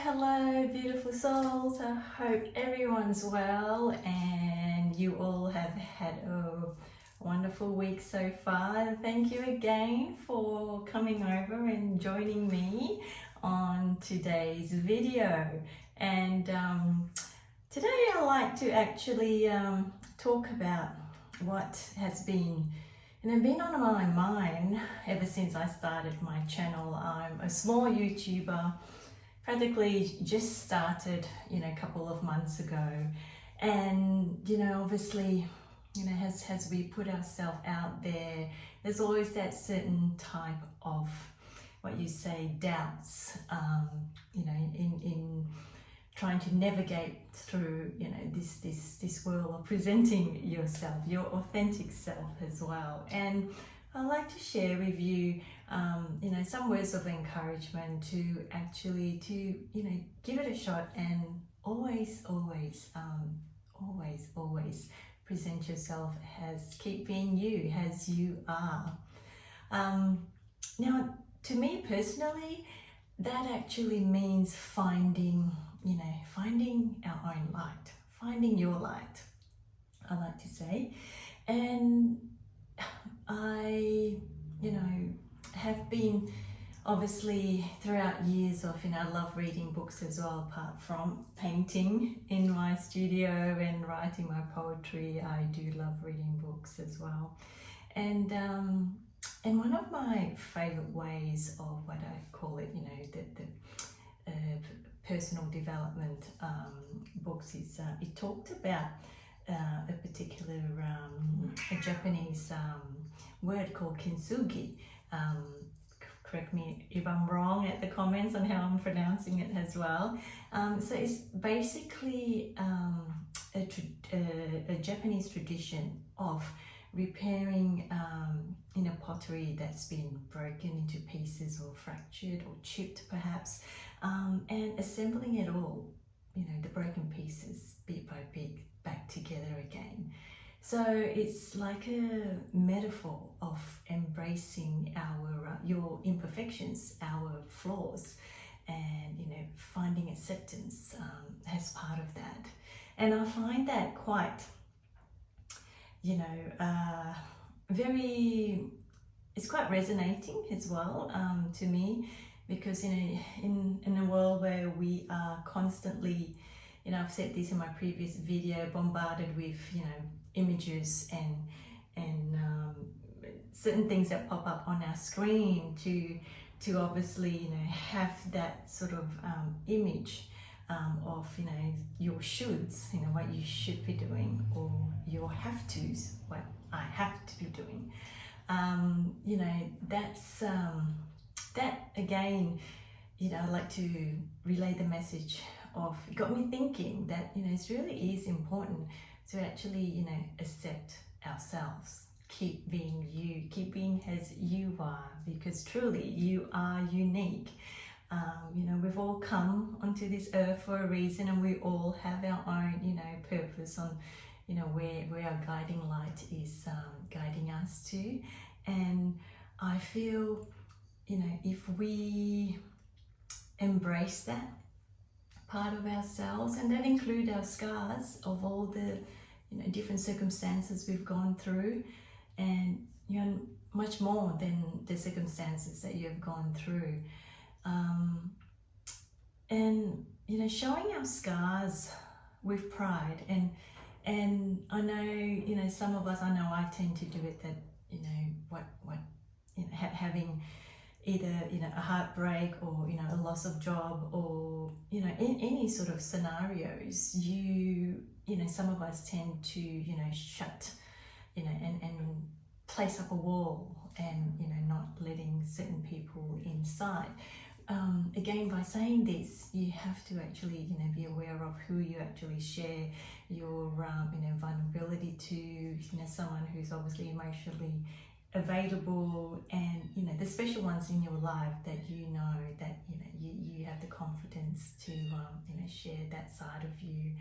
hello, beautiful souls. I hope everyone's well and you all have had a wonderful week so far. Thank you again for coming over and joining me on today's video. And today I'd like to actually talk about what has been on my mind ever since I started my channel. I'm a small YouTuber, practically just started, a couple of months ago. And, obviously, as we put ourselves out there, there's always that certain type of, what you say, doubts, in trying to navigate through, this world of presenting yourself, your authentic self as well. And I'd like to share with you, some words of encouragement to actually give it a shot and always present yourself as keep being you as you are. Now, to me personally, that actually means finding our own light, finding your light, I like to say. And I, have been obviously throughout years of, I love reading books as well, apart from painting in my studio and writing my poetry. I do love reading books as well. And one of my favorite ways of what I call it, the personal development books is it talked about a particular a Japanese word called kintsugi. Correct me if I'm wrong at the comments on how I'm pronouncing it as well. So it's basically a Japanese tradition of repairing pottery that's been broken into pieces or fractured or chipped perhaps, and assembling it all, the broken pieces bit by bit back together again. So it's like a metaphor of embracing your imperfections, our flaws, and finding acceptance as part of that. And I find that quite it's quite resonating as well to me, because in a world where we are constantly, I've said this in my previous video, bombarded with images and certain things that pop up on our screen to obviously have that sort of image of your shoulds, what you should be doing, or your have tos, what I have to be doing. That's that again, I like to relay the message of, it got me thinking that it really is important to actually accept ourselves, keep being you, keep being as you are, because truly you are unique. We've all come onto this earth for a reason, and we all have our own purpose on where our guiding light is guiding us to. And I feel if we embrace that part of ourselves, and that include our scars of all the different circumstances we've gone through, and much more than the circumstances that you have gone through, and showing our scars with pride. And I know some of us, I know I tend to do it, that having either a heartbreak or a loss of job, or in any sort of scenarios, some of us tend to shut and place up a wall, and not letting certain people inside. Again, by saying this, you have to actually be aware of who you actually share your vulnerability to, someone who's obviously emotionally available, and the special ones in your life that that you have the confidence to share that side of you.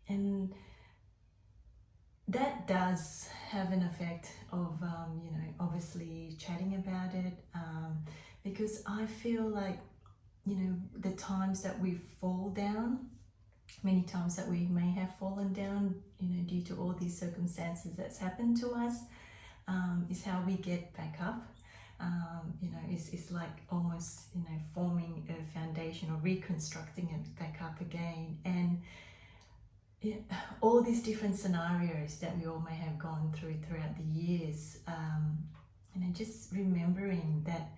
And that does have an effect of obviously chatting about it, because I feel like you know, the times that we fall down, many times that we may have fallen down, you know, due to all these circumstances that's happened to us, is how we get back up. You know, it's like almost, you know, forming a foundation or reconstructing it back up again. And all these different scenarios that we all may have gone through throughout the years, you know, just remembering that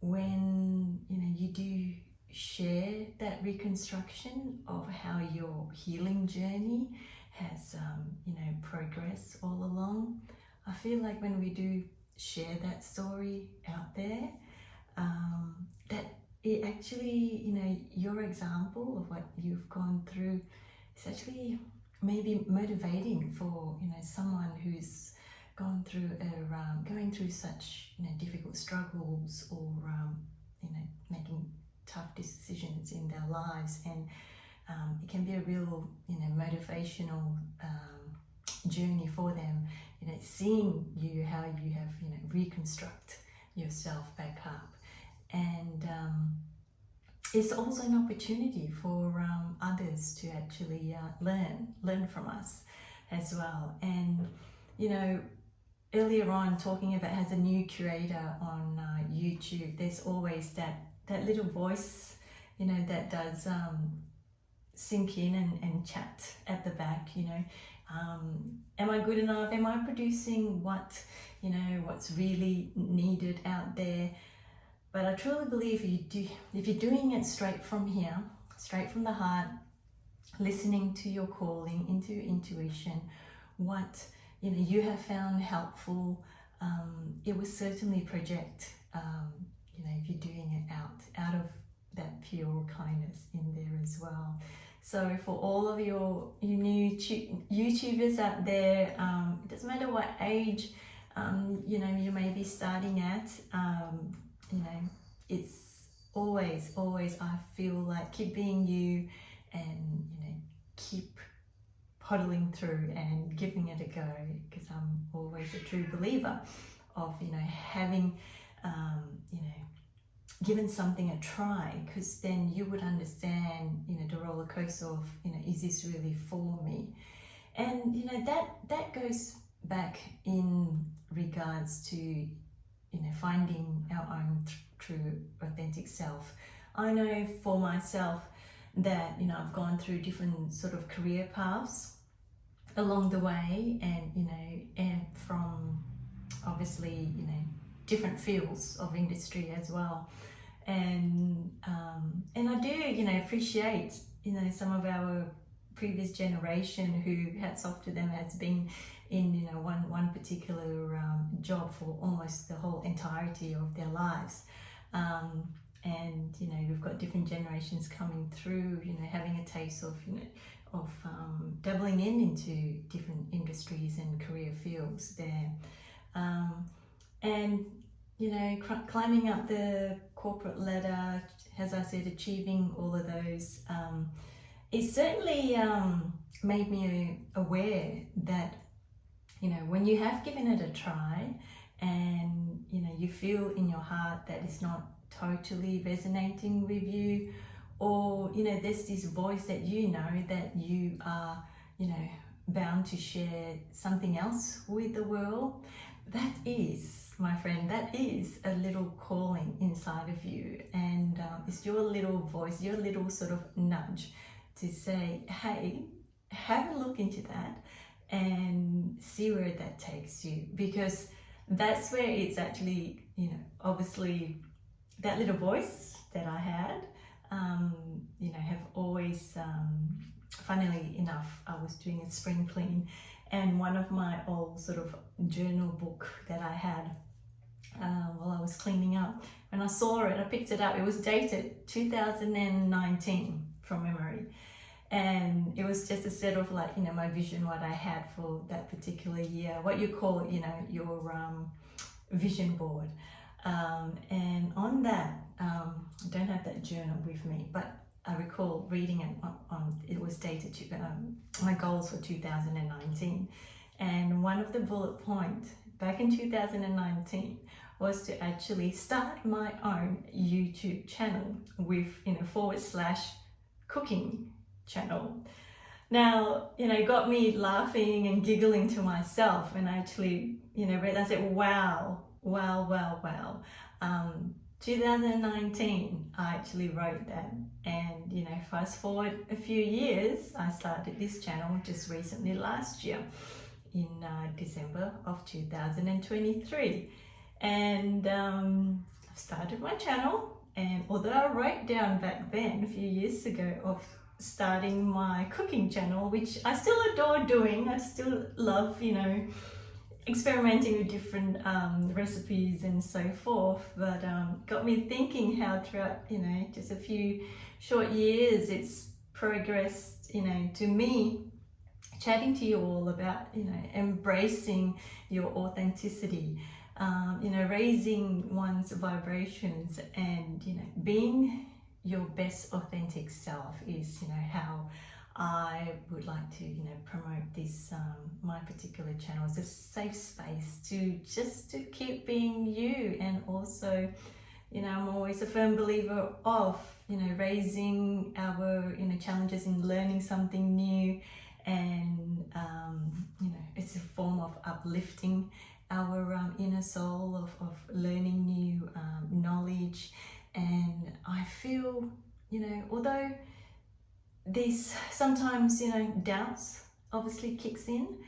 when, you know, you do share that reconstruction of how your healing journey has, you know, progressed all along, I feel like when we do share that story out there, that it actually, you know, your example of what you've gone through is actually maybe motivating for, you know, someone who's gone through going through such, you know, difficult struggles, or you know, making tough decisions in their lives. And it can be a real, you know, motivational journey for them, you know, seeing you how you have, you know, reconstruct yourself back up. And it's also an opportunity for others to actually learn from us as well. And, you know, earlier on, talking about as a new curator on YouTube, there's always that little voice, you know, that does sink in and chat at the back, you know. Am I good enough? Am I producing what, you know, what's really needed out there? But I truly believe if you're doing it straight from here, straight from the heart, listening to your calling, into your intuition, what, you know, you have found helpful, it will certainly project, you know, if you're doing it out of that pure kindness in there as well. So for all of your new YouTubers out there, it doesn't matter what age, you know, you may be starting at, you know, it's always, I feel like, keep being you, and, you know, keep puddling through and giving it a go, because I'm always a true believer of, you know, having, you know, given something a try, because then you would understand, you know, the roller coaster of, you know, is this really for me? And, you know, that goes back in regards to, you know, finding our own true authentic self. I know for myself that, you know, I've gone through different sort of career paths along the way, and, you know, and from obviously, you know, different fields of industry as well. And I do, you know, appreciate, you know, some of our previous generation who, hats off to them, has been in, you know, one particular job for almost the whole entirety of their lives. And, you know, we've got different generations coming through, you know, having a taste of, you know, of dabbling into different industries and career fields there. And, you know, climbing up the corporate ladder, as I said, achieving all of those, it certainly made me aware that, you know, when you have given it a try, and, you know, you feel in your heart that it's not totally resonating with you, or, you know, there's this voice that, you know, that you are, you know, bound to share something else with the world, that is, my friend, that is a little calling inside of you. And it's your little voice, your little sort of nudge to say, hey, have a look into that and see where that takes you. Because that's where it's actually, you know, obviously that little voice that I had, you know, have always, funnily enough, I was doing a spring clean, and one of my old sort of journal book that I had while I was cleaning up, when I saw it, I picked it up. It was dated 2019 from memory, and it was just a set of, like, you know, my vision, what I had for that particular year, what you call, you know, your vision board. And on that, I don't have that journal with me, but I recall reading it it was dated to, my goals for 2019. And one of the bullet points back in 2019 was to actually start my own YouTube channel with, / cooking channel. Now, it got me laughing and giggling to myself, and I actually, read, I said, wow. 2019, I actually wrote that, and fast forward a few years, I started this channel just recently last year in December of 2023, and I've started my channel. And although I wrote down back then a few years ago of starting my cooking channel, which I still adore doing, I still love experimenting with different recipes and so forth, but got me thinking how throughout just a few short years it's progressed to me chatting to you all about embracing your authenticity, raising one's vibrations, and being your best authentic self is how I would like to promote this my particular channel as a safe space to keep being you. And also I'm always a firm believer of raising our challenges in learning something new, and it's a form of uplifting our inner soul of learning new knowledge. And I feel although these sometimes doubts obviously kicks in,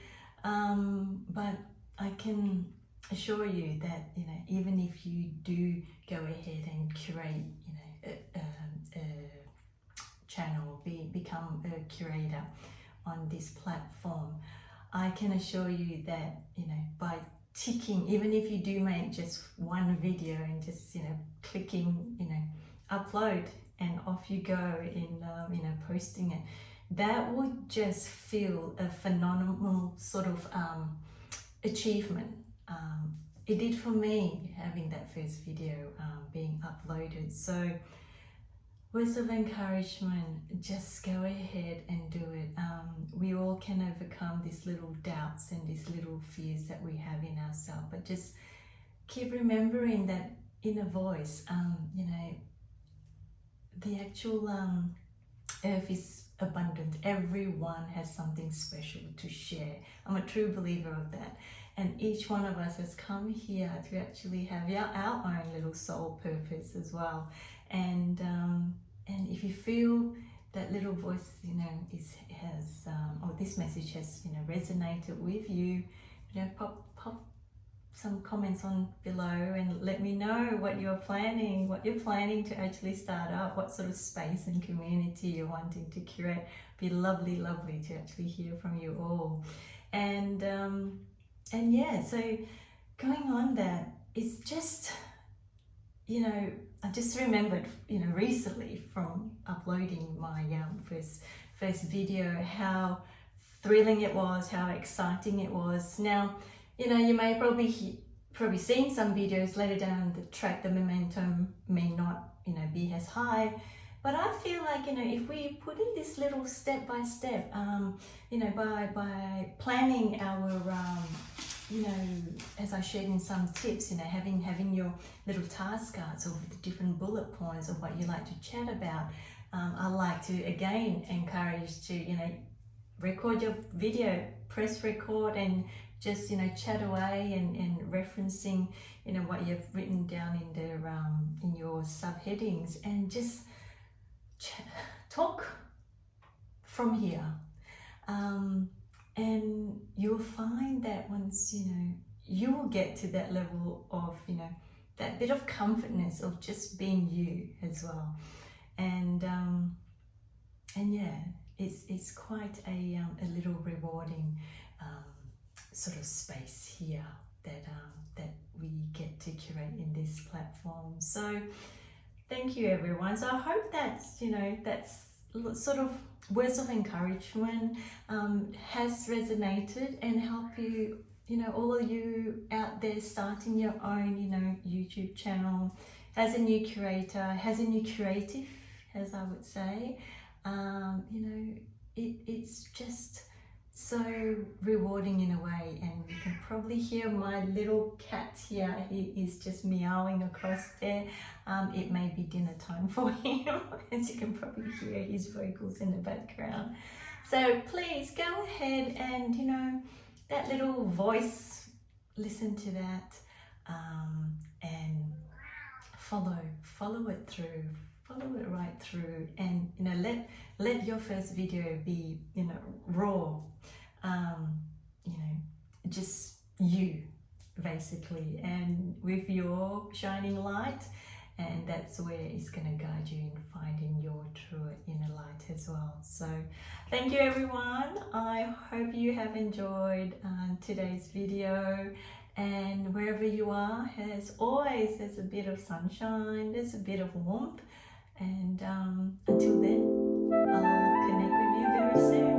but I can assure you that even if you do go ahead and curate a channel, become a curator on this platform, I can assure you that by ticking, even if you do make just one video and just clicking upload, and off you go in posting it, that would just feel a phenomenal sort of achievement. It did for me, having that first video being uploaded. So words of encouragement, just go ahead and do it. We all can overcome these little doubts and these little fears that we have in ourselves, but just keep remembering that inner voice. The actual earth is abundant. Everyone has something special to share. I'm a true believer of that. And each one of us has come here to actually have our own little soul purpose as well. And if you feel that little voice, or this message has, resonated with you, pop some comments on below and let me know what you're planning to actually start up, what sort of space and community you're wanting to curate. Be lovely to actually hear from you all. And yeah, so going on that, it's just I just remembered recently from uploading my first video how thrilling it was, how exciting it was. Now you may probably seen some videos later down the track, the momentum may not be as high, but I feel like if we put in this little step by step, by planning our as I shared in some tips, having your little task cards of the different bullet points of what you like to chat about. I like to again encourage to record your video, press record, and just chat away and referencing what you've written down in your subheadings, and just talk from here. And you'll find that once you will get to that level of that bit of comfortness of just being you as well. And yeah, it's quite a little rewarding sort of space here that we get to curate in this platform. So thank you, everyone. So I hope that that's sort of words of encouragement has resonated and help you, all of you out there starting your own YouTube channel, as a new curator, as a new creative, as I would say. It's just so rewarding in a way. And you can probably hear my little cat here. He is just meowing across there. It may be dinner time for him, as you can probably hear his vocals in the background. So please go ahead and, you know, that little voice, listen to that, and follow it through, follow it right through, and, you know, let your first video be, you know, raw, you know, just you basically, and with your shining light, and that's where it's going to guide you in finding your true inner light as well. So thank you everyone. I hope you have enjoyed today's video, and wherever you are, as always, there's a bit of sunshine, there's a bit of warmth, and until then, I'll connect with you very soon.